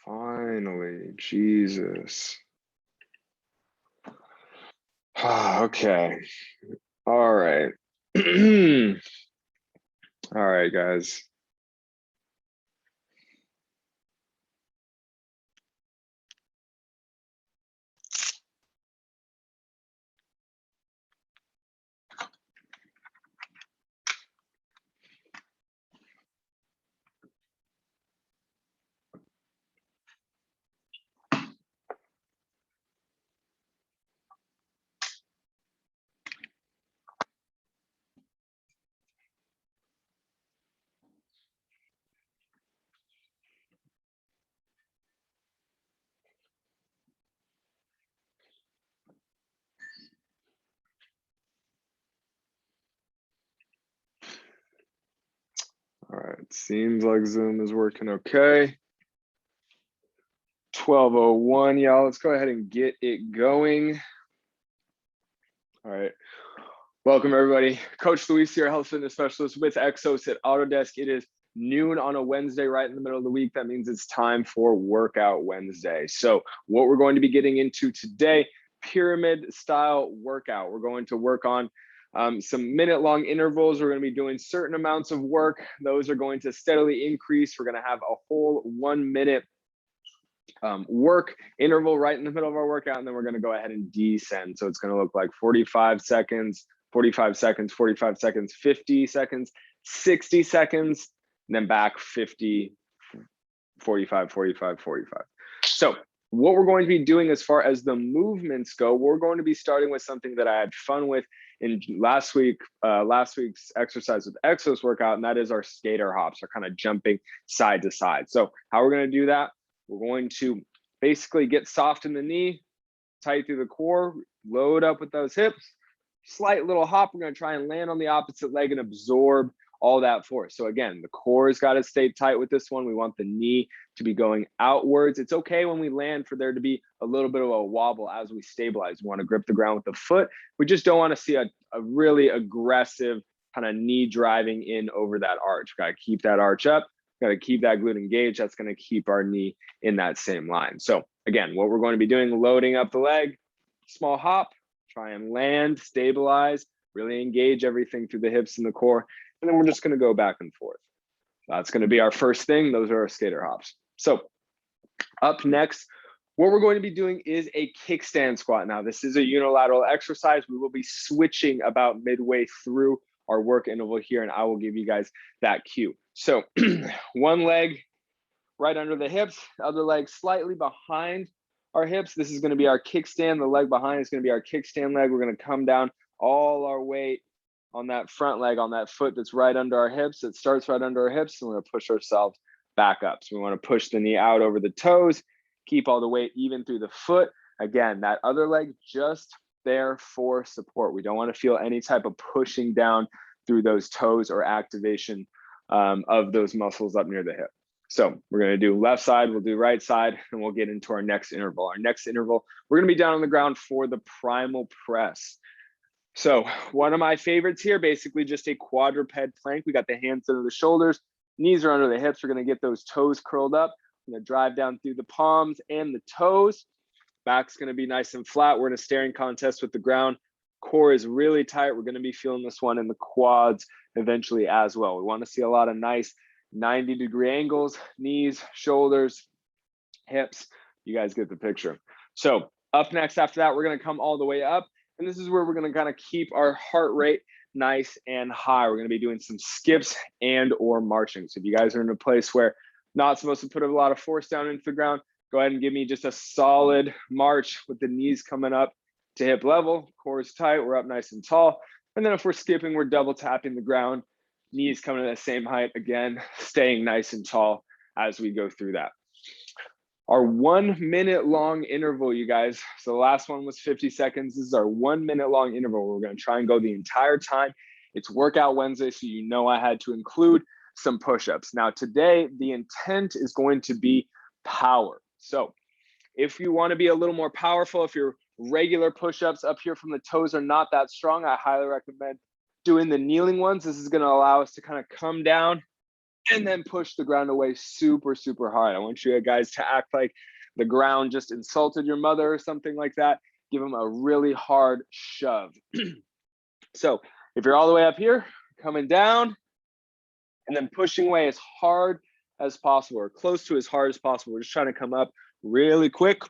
Finally, Jesus. Okay. All right. All right, guys. All right, seems like Zoom is working okay. 12:01, y'all. Let's go ahead and get it going. All right. Welcome, everybody. Coach Luis here, health fitness specialist with Exos at Autodesk. It is noon on a Wednesday, right in the middle of the week. That means it's time for Workout Wednesday. So what we're going to be getting into today, pyramid style workout. We're going to work on some minute-long intervals. We're going to be doing certain amounts of work. Those are going to steadily increase. We're going to have a whole 1 minute work interval right in the middle of our workout, and then we're going to go ahead and descend. So it's going to look like 45 seconds, 45 seconds, 45 seconds, 50 seconds, 60 seconds, and then back 50, 45, 45, 45. So what we're going to be doing as far as the movements go, we're going to be starting with something that I had fun with in last week's exercise with Exos workout, and that is our skater hops, or kind of jumping side to side. So how we're going to do that, we're going to basically get soft in the knee, tight through the core, load up with those hips, slight little hop. We're going to try and land on the opposite leg and absorb all that force. So again, the core has got to stay tight with this one. We want the knee to be going outwards. It's okay when we land for there to be a little bit of a wobble as we stabilize. We want to grip the ground with the foot. We just don't want to see a really aggressive kind of knee driving in over that arch. Got to keep that arch up. Got to keep that glute engaged. That's going to keep our knee in that same line. So again, what we're going to be doing, loading up the leg, small hop, try and land, stabilize, really engage everything through the hips and the core. And then we're just going to go back and forth. That's going to be our first thing. Those are our skater hops. So up next, what we're going to be doing is a kickstand squat. Now, this is a unilateral exercise. We will be switching about midway through our work interval here, and I will give you guys that cue. So one leg right under the hips, other leg slightly behind our hips. This is going to be our kickstand. The leg behind is going to be our kickstand leg. We're going to come down all our weight on that front leg, on that foot that's right under our hips. It starts right under our hips, and we're going to push ourselves back up. So we want to push the knee out over the toes, keep all the weight even through the foot. Again, that other leg just there for support. We don't want to feel any type of pushing down through those toes or activation of those muscles up near the hip. So we're going to do left side, we'll do right side, and we'll get into our next interval. Our next interval, we're going to be down on the ground for the primal press. So one of my favorites here, basically just a quadruped plank. We got the hands under the shoulders, knees are under the hips. We're going to get those toes curled up. I'm going to drive down through the palms and the toes. Back's going to be nice and flat. We're in a staring contest with the ground. Core is really tight. We're going to be feeling this one in the quads eventually as well. We want to see a lot of nice 90-degree angles, knees, shoulders, hips. You guys get the picture. So up next after that, we're going to come all the way up. And this is where we're going to kind of keep our heart rate nice and high. We're going to be doing some skips and or marching. So if you guys are in a place where not supposed to put a lot of force down into the ground, go ahead and give me just a solid march with the knees coming up to hip level, core is tight, we're up nice and tall. And then if we're skipping, we're double tapping the ground, knees coming to the same height, again, staying nice and tall as we go through that. Our 1 minute long interval, you guys. So the last one was 50 seconds. This is our 1 minute long interval. We're going to try and go the entire time. It's Workout Wednesday, so you know I had to include some push-ups. Now today, the intent is going to be power. So if you want to be a little more powerful, if your regular push-ups up here from the toes are not that strong, I highly recommend doing the kneeling ones. This is going to allow us to kind of come down and then push the ground away super, super hard. I want you guys to act like the ground just insulted your mother or something like that. Give them a really hard shove. So if you're all the way up here, coming down, and then pushing away as hard as possible, or close to as hard as possible. We're just trying to come up really quick.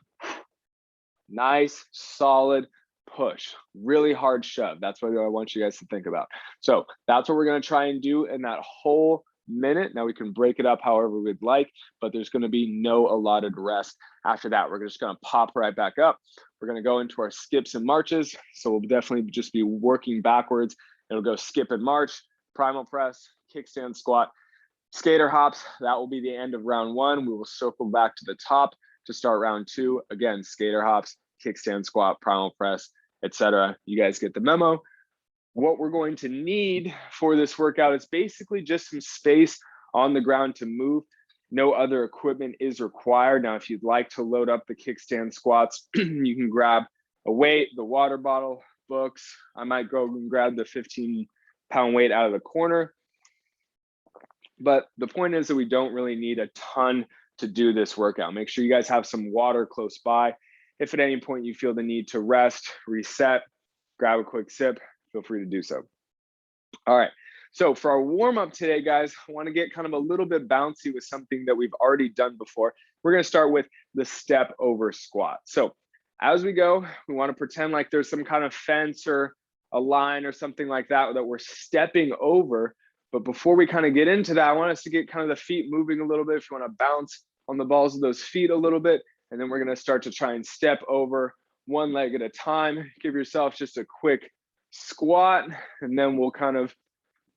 Nice, solid push, really hard shove. That's what I want you guys to think about. So that's what we're going to try and do in that whole minute. Now we can break it up however we'd like, but there's going to be no allotted rest after that. We're just going to pop right back up. We're going to go into our skips and marches. So we'll definitely just be working backwards. It'll go skip and march, primal press, kickstand squat, skater hops. That will be the end of round one. We will circle back to the top to start round two. Again, skater hops, kickstand squat, primal press, etc. You guys get the memo. What we're going to need for this workout is basically just some space on the ground to move. No other equipment is required. Now, if you'd like to load up the kickstand squats, you can grab a weight, the water bottle, books. I might go and grab the 15-pound weight out of the corner. But the point is that we don't really need a ton to do this workout. Make sure you guys have some water close by. If at any point you feel the need to rest, reset, grab a quick sip, feel free to do so. All right, so for our warm-up today, guys, I want to get kind of a little bit bouncy with something that we've already done before. We're going to start with the step over squat. So as we go, we want to pretend like there's some kind of fence or a line or something like that that we're stepping over. But before we kind of get into that, I want us to get kind of the feet moving a little bit. If you want to bounce on the balls of those feet a little bit, and then we're going to start to try and step over one leg at a time. Give yourself just a quick squat, and then we'll kind of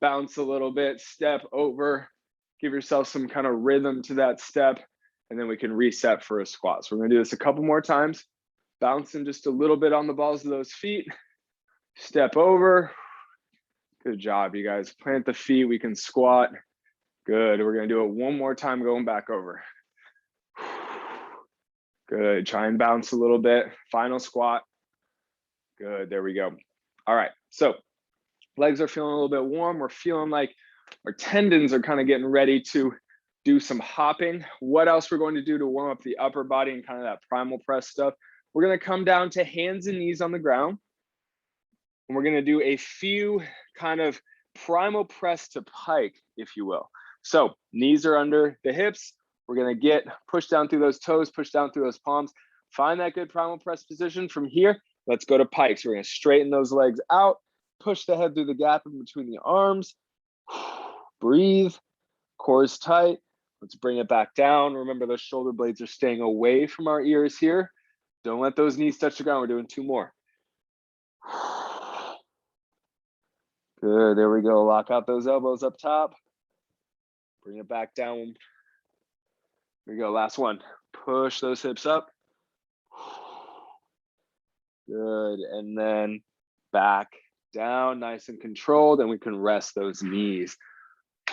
bounce a little bit, step over, give yourself some kind of rhythm to that step, and then we can reset for a squat. So we're going to do this a couple more times, bouncing just a little bit on the balls of those feet, step over. Good job, you guys. Plant the feet, we can squat. Good, we're going to do it one more time, going back over. Good, try and bounce a little bit. Final squat. Good, there we go. All right, so legs are feeling a little bit warm. We're feeling like our tendons are kind of getting ready to do some hopping. What else we're going to do to warm up the upper body and kind of that primal press stuff? We're going to come down to hands and knees on the ground. And we're going to do a few kind of primal press to pike, if you will. So knees are under the hips. We're going to get push down through those toes, push down through those palms. Find that good primal press position. From here, let's go to pike. So we're going to straighten those legs out, push the head through the gap in between the arms. Breathe, core is tight. Let's bring it back down. Remember, those shoulder blades are staying away from our ears here. Don't let those knees touch the ground. We're doing two more. Good, there we go. Lock out those elbows up top. Bring it back down. Here we go, last one. Push those hips up. Good, and then back down, nice and controlled, and we can rest those knees.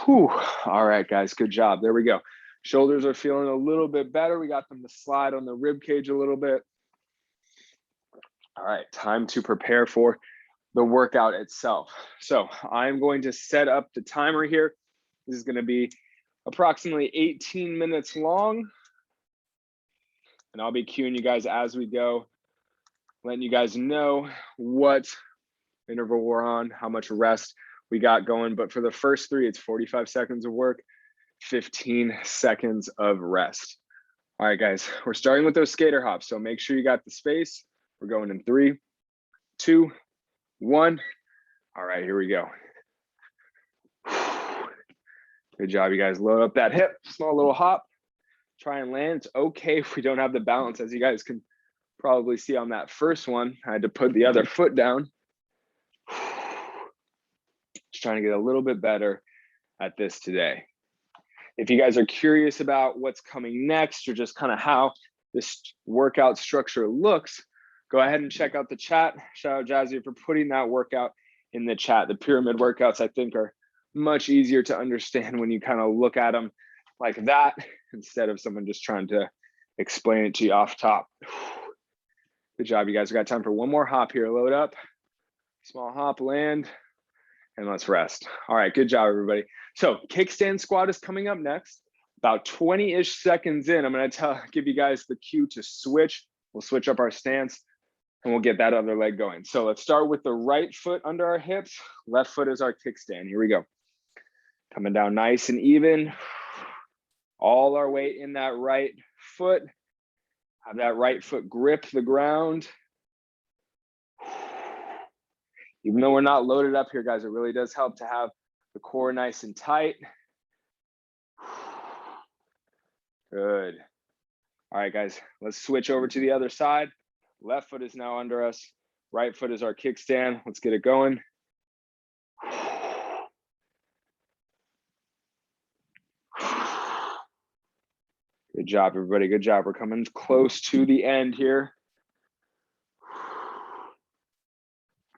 Whew. All right, guys, good job. There we go. Shoulders are feeling a little bit better. We got them to slide on the rib cage a little bit. All right, time to prepare for the workout itself. So I'm going to set up the timer here. This is going to be approximately 18 minutes long. And I'll be cueing you guys as we go, letting you guys know what interval we're on, how much rest we got going. But for the first three, it's 45 seconds of work, 15 seconds of rest. All right, guys, we're starting with those skater hops. So make sure you got the space. We're going in 3, 2, 1. All right, here we go. Good job, you guys. Load up that hip, small little hop. Try and land. It's okay if we don't have the balance, as you guys can probably see on that first one. I had to put the other foot down. Just trying to get a little bit better at this today. If you guys are curious about what's coming next or just kind of how this workout structure looks, go ahead and check out the chat. Shout out Jazzy for putting that workout in the chat. The pyramid workouts, I think, are much easier to understand when you kind of look at them like that instead of someone just trying to explain it to you off top. Good job, you guys. We got time for one more hop here. Load up, small hop, land, and let's rest. All right, good job, everybody. So kickstand squat is coming up next. About 20-ish seconds in, I'm gonna give you guys the cue to switch. We'll switch up our stance and we'll get that other leg going. So let's start with the right foot under our hips. Left foot is our kickstand. Here we go. Coming down nice and even. All our weight in that right foot. Have that right foot grip the ground. Even though we're not loaded up here, guys, it really does help to have the core nice and tight. Good. All right, guys, let's switch over to the other side. Left foot is now under us. Right foot is our kickstand. Let's get it going. Good job, everybody. Good job. We're coming close to the end here.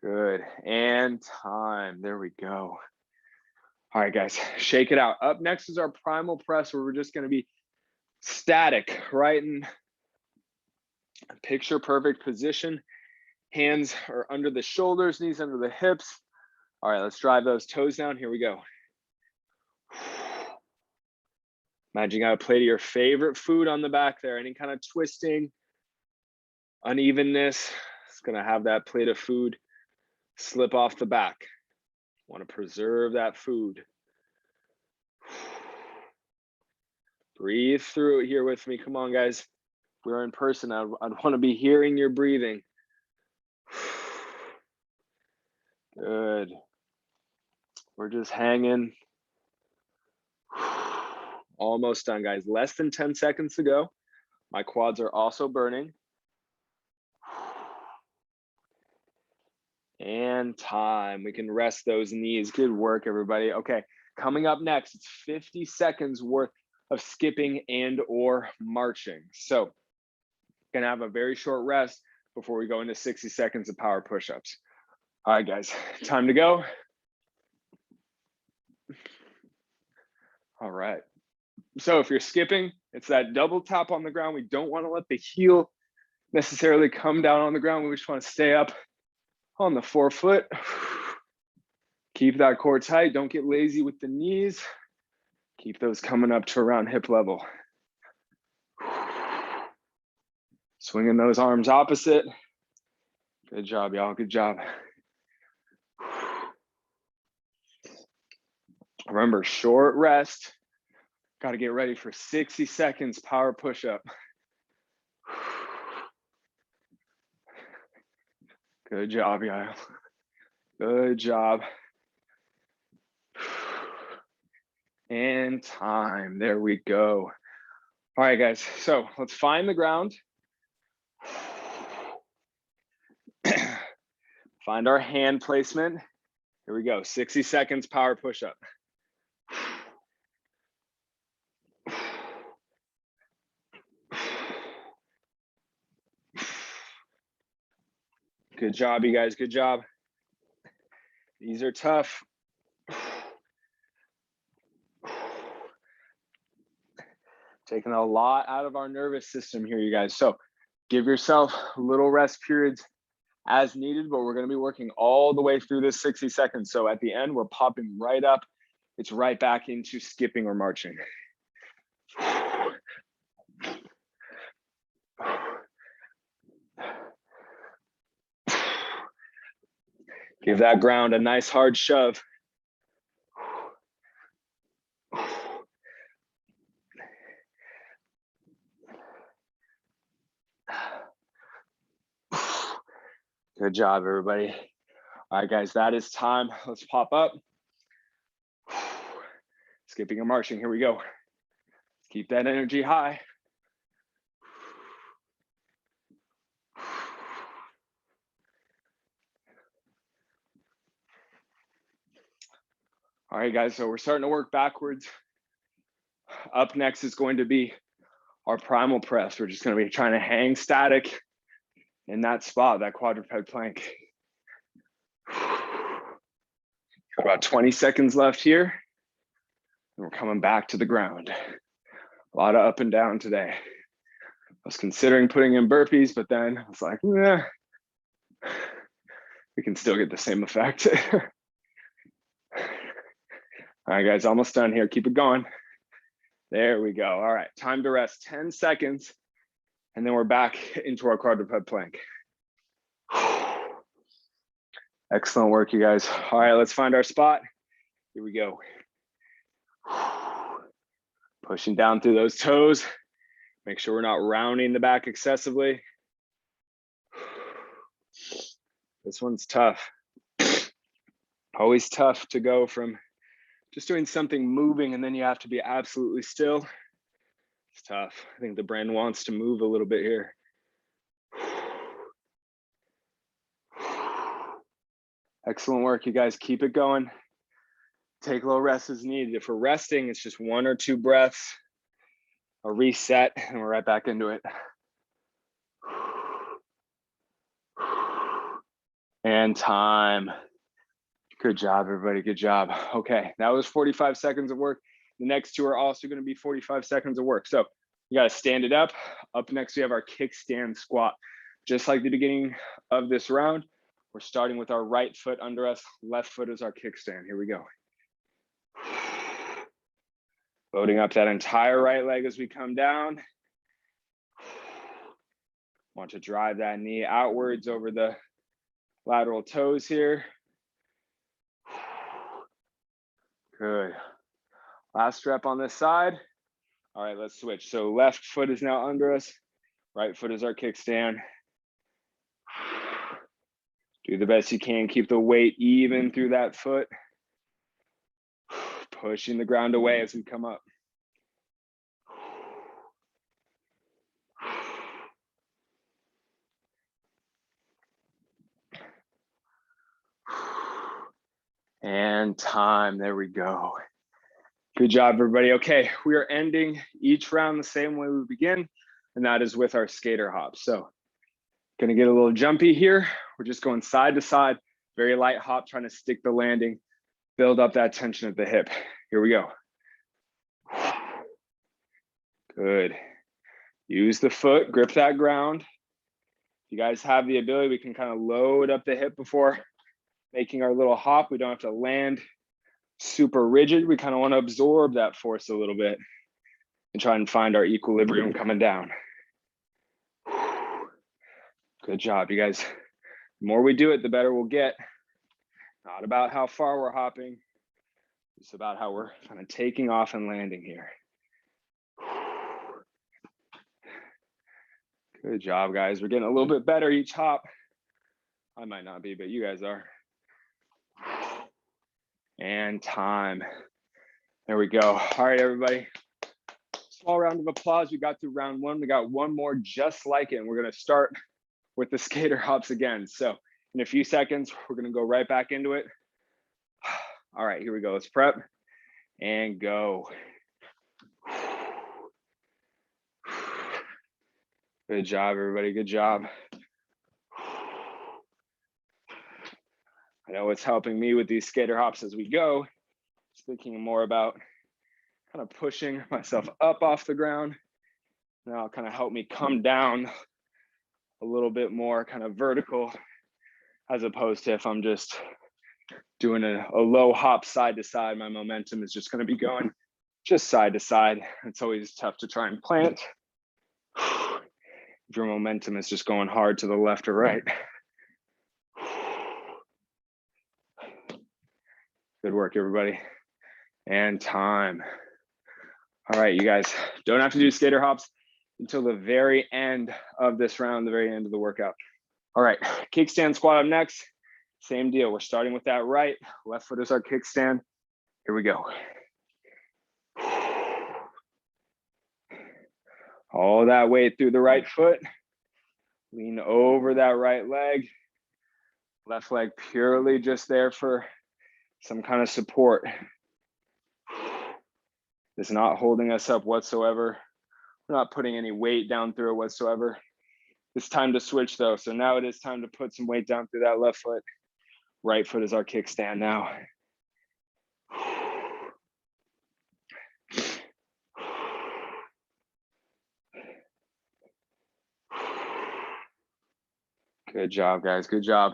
Good. And time. There we go. All right, guys, shake it out. Up next is our primal press, where we're just going to be static, right in a picture perfect position. Hands are under the shoulders, knees under the hips. All right, let's drive those toes down. Here we go. Imagine you got a plate of your favorite food on the back there. Any kind of twisting, unevenness, it's going to have that plate of food slip off the back. Want to preserve that food. Breathe through it here with me. Come on, guys. We're in person. I'd want to be hearing your breathing. Good. We're just hanging. Almost done, guys. Less than 10 seconds to go. My quads are also burning. And time. We can rest those knees. Good work, everybody. Okay, coming up next, it's 50 seconds worth of skipping and or marching. So, gonna have a very short rest before we go into 60 seconds of power push-ups. All right, guys, time to go. All right. So if you're skipping, it's that double tap on the ground. We don't want to let the heel necessarily come down on the ground. We just want to stay up on the forefoot. Keep that core tight. Don't get lazy with the knees. Keep those coming up to around hip level. Swinging those arms opposite. Good job, y'all. Good job. Remember, short rest. Got to get ready for 60 seconds power push-up. Good job, y'all. Good job. And time. There we go. All right, guys. So let's find the ground. Find our hand placement. Here we go. 60 seconds power push-up. Good job, you guys. Good job. These are tough. Taking a lot out of our nervous system here, you guys. So give yourself little rest periods as needed, but we're going to be working all the way through this 60 seconds. So at the end, we're popping right up. It's right back into skipping or marching. Give that ground a nice hard shove. Good job, everybody. All right, guys, that is time. Let's pop up. Skipping and marching. Here we go. Keep that energy high. All right, guys, so we're starting to work backwards. Up next is going to be our primal press. We're just going to be trying to hang static in that spot, that quadruped plank. Got about 20 seconds left here. And we're coming back to the ground. A lot of up and down today. I was considering putting in burpees, but then I was like, we can still get the same effect. All right, guys, almost done here. Keep it going. There we go. All right, time to rest 10 seconds, and then we're back into our quadruped plank. Excellent work, you guys. All right, let's find our spot. Here we go. Pushing down through those toes. Make sure we're not rounding the back excessively. This one's tough. Always tough to go from just doing something moving and then you have to be absolutely still. It's tough. I think the brain wants to move a little bit here. Excellent work, you guys. Keep it going. Take a little rest as needed. If we're resting, it's just 1 or 2 breaths, a reset, and we're right back into it. And time. Good job, everybody. Good job. Okay, that was 45 seconds of work. The next 2 are also going to be 45 seconds of work. So you got to stand it up. Up next, we have our kickstand squat. Just like the beginning of this round, we're starting with our right foot under us. Left foot is our kickstand. Here we go. Loading up that entire right leg as we come down. Want to drive that knee outwards over the lateral toes here. Good. Last rep on this side. All right, let's switch. So left foot is now under us. Right foot is our kickstand. Do the best you can. Keep the weight even through that foot. Pushing the ground away as we come up. And time. There we go. Good job, everybody. Okay, we are ending each round the same way we begin, and that is with our skater hops. So gonna get a little jumpy here. We're just going side to side, very light hop, trying to stick the landing, build up that tension at the hip. Here we go. Good. Use the foot, grip that ground. If you guys have the ability, we can kind of load up the hip before making our little hop. We don't have to land super rigid. We kind of want to absorb that force a little bit and try and find our equilibrium coming down. Good job, you guys. The more we do it, the better we'll get. Not about how far we're hopping. It's about how we're kind of taking off and landing here. Good job, guys. We're getting a little bit better each hop. I might not be, but you guys are. And time. There we go. All right, everybody. Small round of applause. We got through round 1. We got 1 more just like it. And we're going to start with the skater hops again. So in a few seconds, we're going to go right back into it. All right, here we go. Let's prep and go. Good job, everybody. Good job. I know it's helping me with these skater hops as we go. Just thinking more about kind of pushing myself up off the ground. Now kind of help me come down a little bit more kind of vertical, as opposed to if I'm just doing a low hop side to side, my momentum is just going to be going just side to side. It's always tough to try and plant if your momentum is just going hard to the left or right. Good work, everybody. And time. All right, you guys don't have to do skater hops until the very end of this round, the very end of the workout. All right, kickstand squat up next. Same deal. We're starting with that right. Left foot is our kickstand. Here we go. All that weight through the right foot. Lean over that right leg. Left leg purely just there for some kind of support. It's not holding us up whatsoever. We're not putting any weight down through it whatsoever. It's time to switch though. So now it is time to put some weight down through that left foot. Right foot is our kickstand now. Good job, guys. Good job.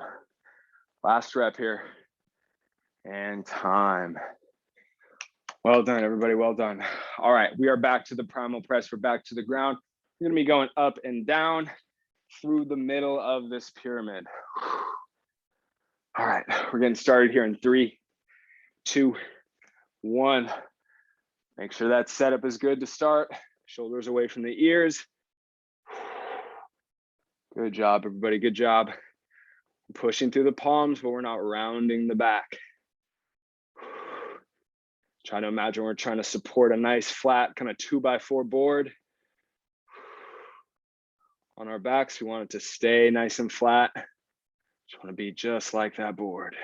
Last rep here. And time. Well done, everybody, well done. All right, we are back to the primal press. We're back to the ground. We're gonna be going up and down through the middle of this pyramid. All right, we're getting started here in 3, 2, 1. Make sure that setup is good to start. Shoulders away from the ears. Good job, everybody, good job. Pushing through the palms, but we're not rounding the back. Try to imagine we're trying to support a nice flat kind of 2x4 board. On our backs, we want it to stay nice and flat. Just want to be just like that board.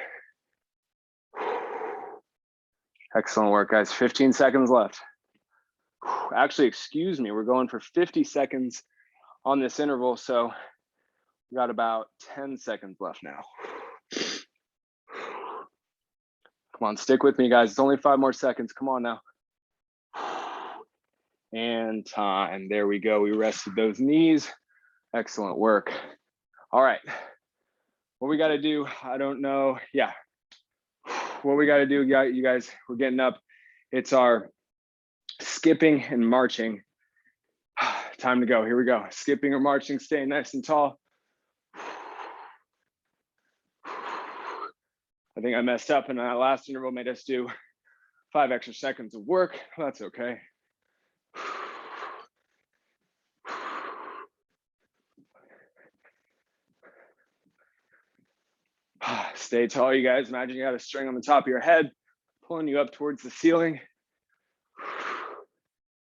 Excellent work, guys. 15 seconds left. Actually, excuse me, we're going for 50 seconds on this interval, so we got about 10 seconds left now. Come on, stick with me, guys. It's only 5 more seconds. Come on now. And time. There we go. We rested those knees. Excellent work. All right. What we got to do, I don't know. Yeah. What we got to do, you guys, we're getting up. It's our skipping and marching. Time to go. Here we go. Skipping or marching, staying nice and tall. I think I messed up and that last interval made us do 5 extra seconds of work. That's okay. Stay tall, you guys. Imagine you got a string on the top of your head, pulling you up towards the ceiling.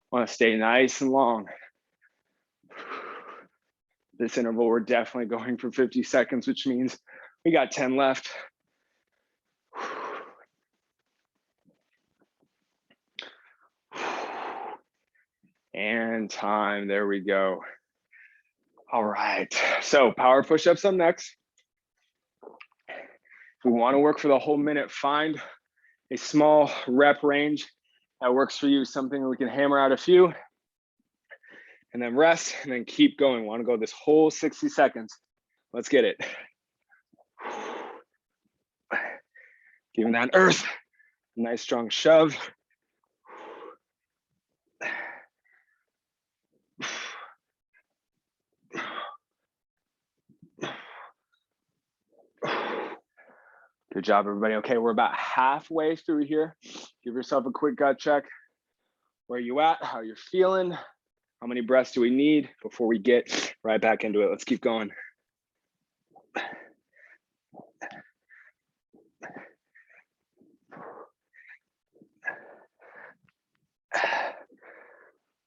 Want to stay nice and long. This interval, we're definitely going for 50 seconds, which means we got 10 left. And time, there we go. All right, so power push-ups up next. If we want to work for the whole minute, find a small rep range that works for you, something that we can hammer out a few, and then rest, and then keep going. We want to go this whole 60 seconds. Let's get it. Giving that earth a nice strong shove. Good job, everybody. Okay, we're about halfway through here. Give yourself a quick gut check. Where are you at? How you're feeling? How many breaths do we need before we get right back into it? Let's keep going.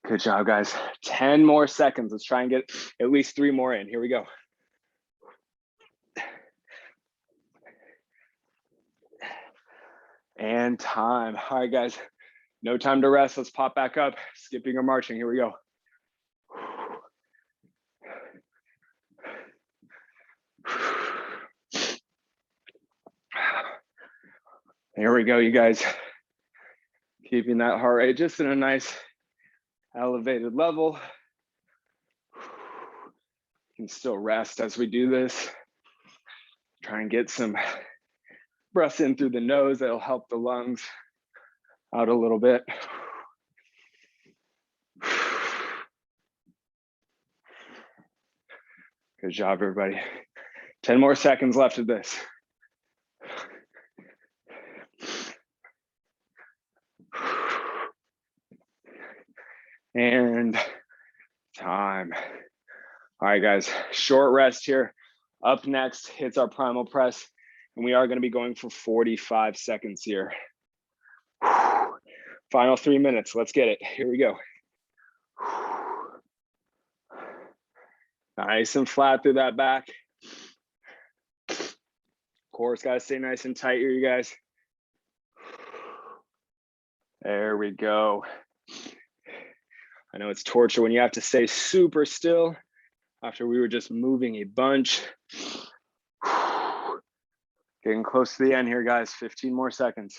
Good job, guys. 10 more seconds. Let's try and get at least 3 more in. Here we go. And time. All right, guys. No time to rest. Let's pop back up. Skipping or marching. Here we go. Here we go, you guys. Keeping that heart rate just in a nice elevated level. You can still rest as we do this. Try and get some breaths in through the nose. That'll help the lungs out a little bit. Good job, everybody. 10 more seconds left of this. And time. All right, guys, short rest here. Up next, hits our primal press, and we are going to be going for 45 seconds here. Final 3 minutes. Let's get it. Here we go. Nice and flat through that back. Core's got to stay nice and tight here, you guys. There we go. I know it's torture when you have to stay super still after we were just moving a bunch. Getting close to the end here, guys. 15 more seconds.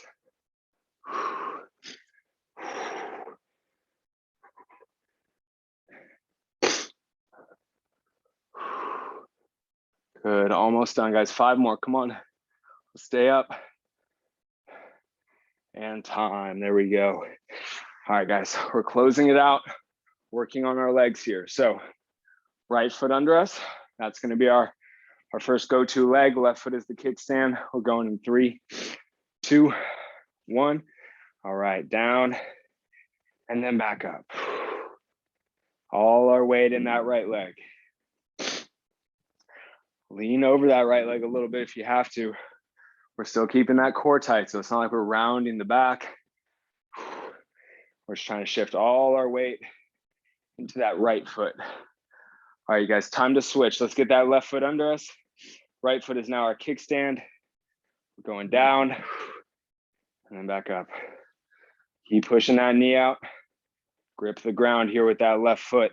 Good, almost done, guys. 5 more, come on. Stay up. And time. There we go. All right, guys, we're closing it out, working on our legs here. So right foot under us. That's going to be our first go-to leg. Left foot is the kickstand. We're going in 3, 2, 1. All right, down and then back up. All our weight in that right leg. Lean over that right leg a little bit if you have to. We're still keeping that core tight, so it's not like we're rounding the back. We're just trying to shift all our weight into that right foot. All right, you guys, time to switch. Let's get that left foot under us. Right foot is now our kickstand. We're going down and then back up. Keep pushing that knee out. Grip the ground here with that left foot.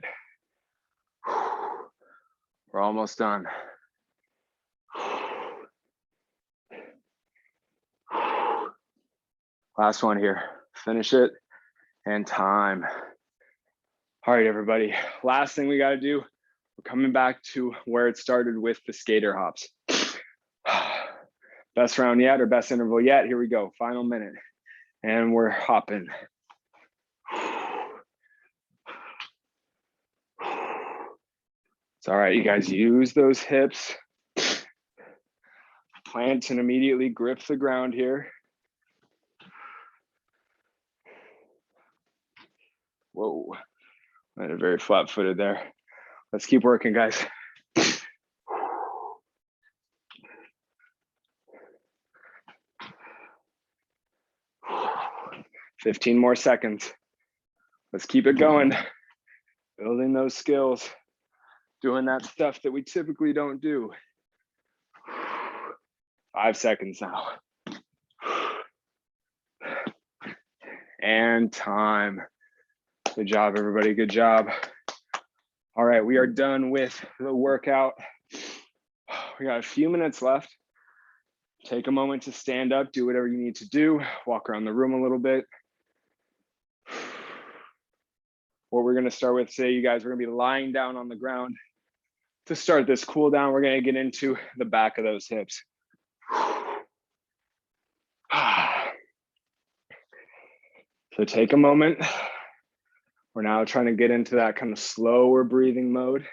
We're almost done. Last one here. Finish it and time. All right, everybody. Last thing we got to do, we're coming back to where it started with the skater hops. Best round yet or best interval yet. Here we go. Final minute. And we're hopping. It's all right, you guys. Use those hips. Plant and immediately grip the ground here. Whoa. I'm very flat-footed there. Let's keep working, guys. 15 more seconds. Let's keep it going. Building those skills. Doing that stuff that we typically don't do. 5 seconds now. And time. Good job, everybody. Good job. All right, we are done with the workout. We got a few minutes left. Take a moment to stand up, do whatever you need to do, walk around the room a little bit. What we're gonna start with today, you guys, we're gonna be lying down on the ground. To start this cool down, we're gonna get into the back of those hips. So take a moment. We're now trying to get into that kind of slower breathing mode.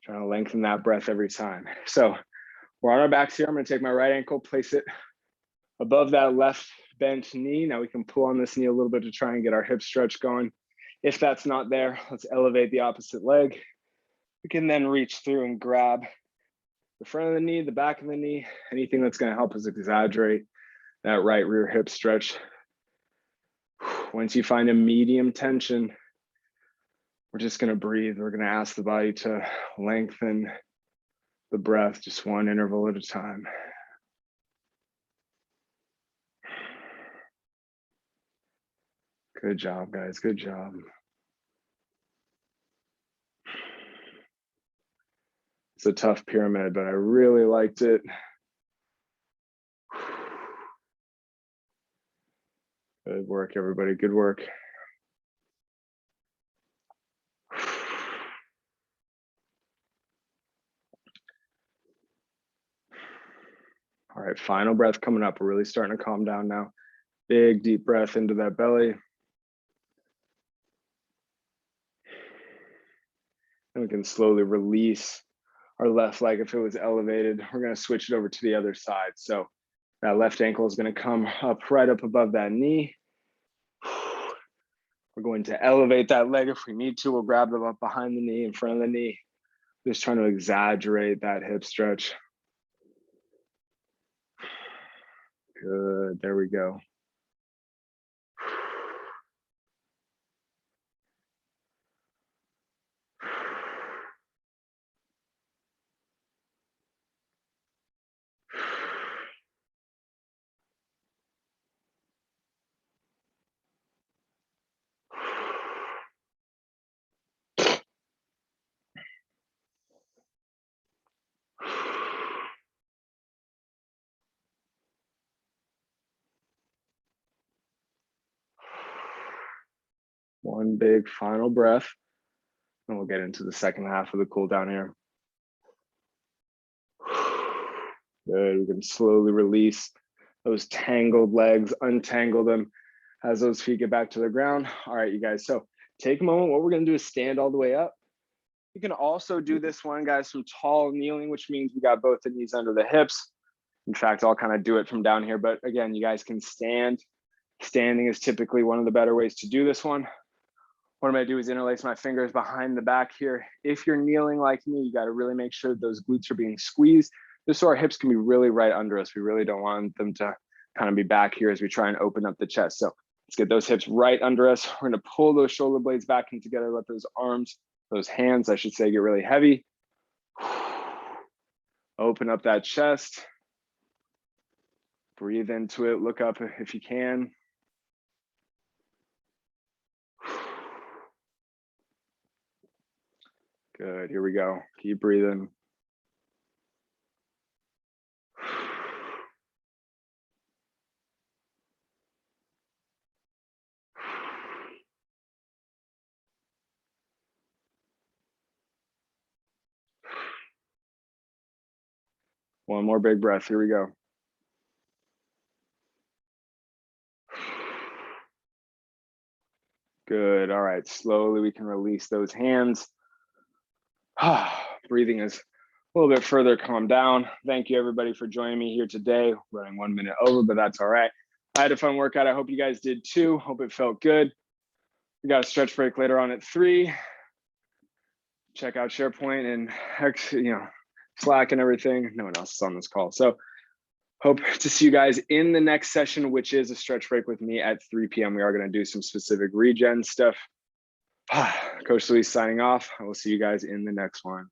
Trying to lengthen that breath every time. So we're on our backs here. I'm gonna take my right ankle, place it above that left bent knee. Now we can pull on this knee a little bit to try and get our hip stretch going. If that's not there, let's elevate the opposite leg. We can then reach through and grab the front of the knee, the back of the knee, anything that's gonna help us exaggerate that right rear hip stretch. Once you find a medium tension, we're just gonna breathe. We're gonna ask the body to lengthen the breath, just one interval at a time. Good job, guys, good job. It's a tough pyramid, but I really liked it. Good work, everybody, good work. All right, final breath coming up. We're really starting to calm down now. Big, deep breath into that belly. And we can slowly release our left leg if it was elevated. We're gonna switch it over to the other side. So that left ankle is gonna come up right up above that knee. We're going to elevate that leg if we need to. We'll grab them up behind the knee, in front of the knee. Just trying to exaggerate that hip stretch. Good, there we go. One big final breath, and we'll get into the second half of the cool down here. Good. We can slowly release those tangled legs, untangle them as those feet get back to the ground. All right, you guys. So take a moment. What we're going to do is stand all the way up. You can also do this one, guys, from tall kneeling, which means we got both the knees under the hips. In fact, I'll kind of do it from down here. But again, you guys can stand. Standing is typically one of the better ways to do this one. What I'm going to do is interlace my fingers behind the back here. If you're kneeling like me, you got to really make sure that those glutes are being squeezed, just so our hips can be really right under us. We really don't want them to kind of be back here as we try and open up the chest. So let's get those hips right under us. We're going to pull those shoulder blades back in together. Let those arms, those hands, I should say, get really heavy. Open up that chest. Breathe into it. Look up if you can. Good. Here we go. Keep breathing. One more big breath. Here we go. Good. All right. Slowly we can release those hands. Breathing is a little bit further calm down. Thank you everybody for joining me here today. Running 1 minute over, but that's all right. I had a fun workout. I hope you guys did too. Hope it felt good. We got a stretch break later on at 3. Check out SharePoint and Slack and everything. No one else is on this call. So hope to see you guys in the next session, which is a stretch break with me at 3 p.m. We are going to do some specific regen stuff. Coach Luis signing off. I will see you guys in the next one.